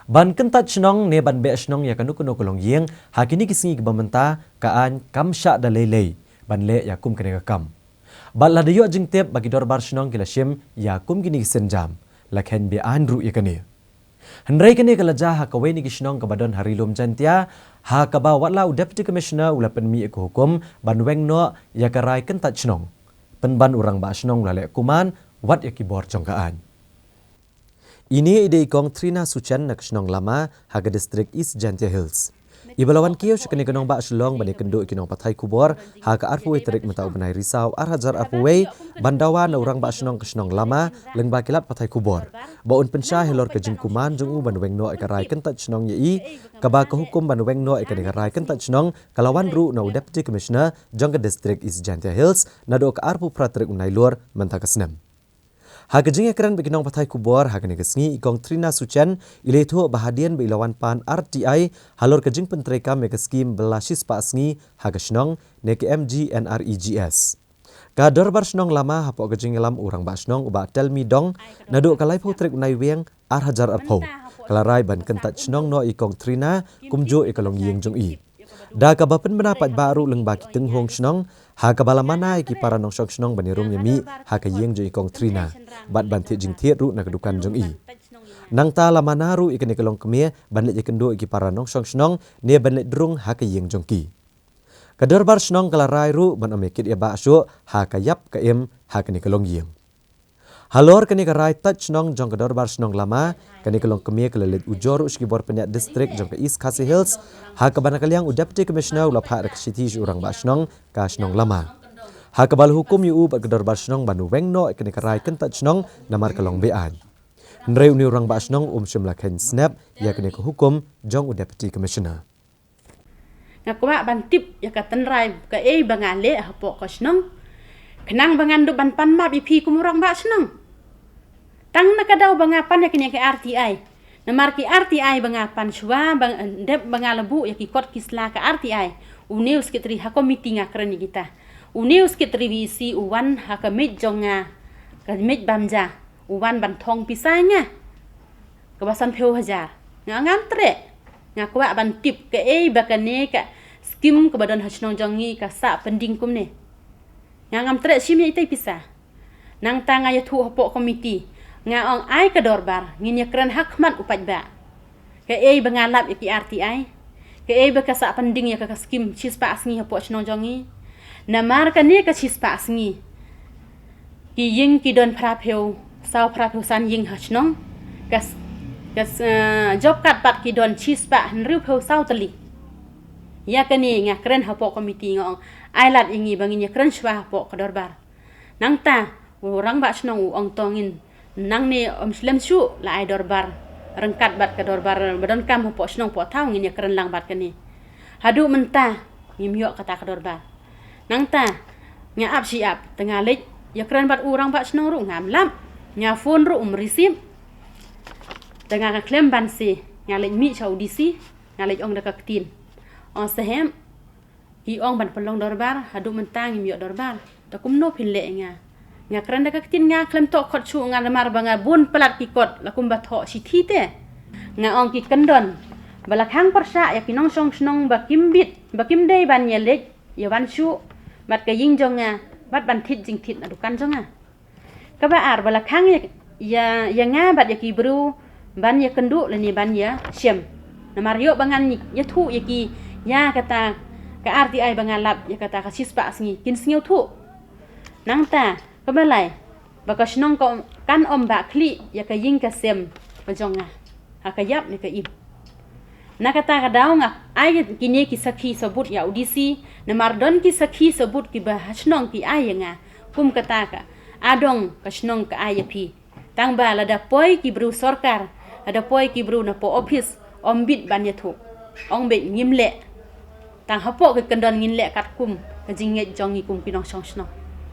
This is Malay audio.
Ban kentat Shnong ne ban be Shnong ya kanu kuno kolong yeng hakini kisingi kebamenta kaan kamsha da lele ban le ya kum kene kam. Ban la dayo jingtep bagi dorbar Shnong kila shim ya kum gini kisenjam lakhen be andru ya kene. Hendrai kene kala ja ha kawe ni Shnong kabadon harilum jantia ha kaba watla deputy commissioner ula penmi ko hukum ban weng no ya karai kentat Shnong. Penban urang ba Shnong lale kuman wat ya kibor jongkaan. Ini ide ikong Trina Suchan nak Shnong lama haga distrik East Jantia Hills. Ibalawan kiyo syakani kenong ba Shlong bani kendo ikinong patay kubor haga arpuwe terik matau benai risau arhajar arpuwe bandawa na urang ba Shnong ke Shnong lama leng ba kilat patay kubor. Baun pensya Halor ke jingkuman jung u ban weng no ikarai kentat Shnong yei kaba ke hukum ban weng no ikani ikarai kentat Shnong kalawan ru na deputy commissioner jong ke distrik East Jantia Hills na do ke arpu praterik unai lor mentaka senem. Haga jing ekran bagi nong patai kubor haga negesngi ikong Trina Suchan iletu bahadian beilawan pan RTI Halor kejing pentreka mega skim belasis pasngi haga Shnong neke MG NREGS. Ka dorbar Shnong lama hapo kejing elam urang ba Shnong uba telmi dong nadu kalai putrek unai weng arhajar arpo. Kalarai ban kentat Shnong no ikong Trina kumjo ikalong yeng jong i. Da kabapen mendapat baru leng bagi tenghong Shnong ha kabala mana iki para nongsong Shnong banirung yemi ha ka yeng jo ikong Trina bat banti jing thiet ru na kedukan jong i nang ta la mana ru ikene ke Longkmie ban le kendo iki para nongsong Shnong ne ban le drung ha ka yeng jong ki kadorbar Shnong kala rai ru ban amekit ya ba syo ha ka yap ka em ha kene ke long yeng Halor kene ka rai Tait Shnong jong kadorbar Shnong lama kene ke Longkmie ke lelet ujor uskibor penyak distrik jong ke East Khasi Hills ha ka bana kaliang deputy commissioner ulap ha ka city urang ba Shnong ka Shnong lama ha ka bal hukum yu ba kadorbar Shnong banu weng no kene ka rai kentat Shnong namar kalong bean ndrei uni urang ba Shnong shimla ken snap ya kene ke hukum jong deputy commissioner ngakwa ban tip ya ka tenrai ka bangale hapo ka Shnong kenang bangan do ban pan map ipi kumurang ba Shnong tang nakadaw bangapan ya kini ke RTI namar ki RTI bangapan shwa bang dep bangalabu ya ki kot kisla ke RTI uneus kitri ha committee nga krani kita uneus kitri visi uwan ha ka mit jonga ka mit bamja uwan ban thong pisanya kabasan pheu hajar nga ngantre nga kwa ban tip ke bakane ka skim ke badan Shnong jongi ka sa pending kum ne nga ngamtre simi itai pisah nang tanga ya thu hapo committee nga ong ai ka dorbar ngin yakran hakmat upajba ke bangalap iki RTI ke bakasa pending ya ka skim chispa asngi hapo Shnong jongi namar ka ne ka chispa asngi ki ying ki don phrapheu sau phrapheu san ying ha Shnong kas job kat pat ki don chispa nriu pheu sau tali ya kani nga kren hapo committee ngong ai lat ingi bangin yakran shwa hapo ka dorbar nang ta urang ba Shnong ong tongin nang ni Muslim syu la ai dorbar rengkat bat ke dorbar badon kam po Shnong po tau ngin ya keren lang bat kani hadu mentah ngimyok kata ke dorbar nang ta nya ap siap tengah lek ya keren bat urang bat Shnong ru ngam lam nya phone ru receive tengah ka klem ban si nya lek mi chau disi nya lek ong da ka tin on sehem hi ong ban pelong dorbar hadu mentah ngimyok dorbar takum no phin le nga keren da ka tin nga klem to khot chu nga lamar banga bun pelat ki kot lakum ba tho si thi te nga ong ki kendon balak hang persya ya kinong song Shnong bakim dei ban yelek ya ban chu bat ka ying jonga bat ban thit jing thit adukan jonga ka ba ar balak hang ya nga bat ya ki bru ban ya kendu leni ban ya shem namar yo bangan ya thu ya ki ya kata ka RTI bangalap ya kata ka sispa asngi kin sngiu thu nang ta kabalai baka Shnong ko kan ba kli ya ka ying ka sem bajonga hakayap ni ka im nakata ka daw nga ay kini ki sakhi sabut ya udisi na mardon ki sakhi sabut ki ba Shnong ki ay nga kum kata ka adong ka Shnong ka ay pi tang ba la da poi ki bru sarkar ada poi ki bru na po office ombit ban ya thu ong be ngimle tang hapo ke kendon ngin le kat kum ka jinget jongi kum pinong Shnong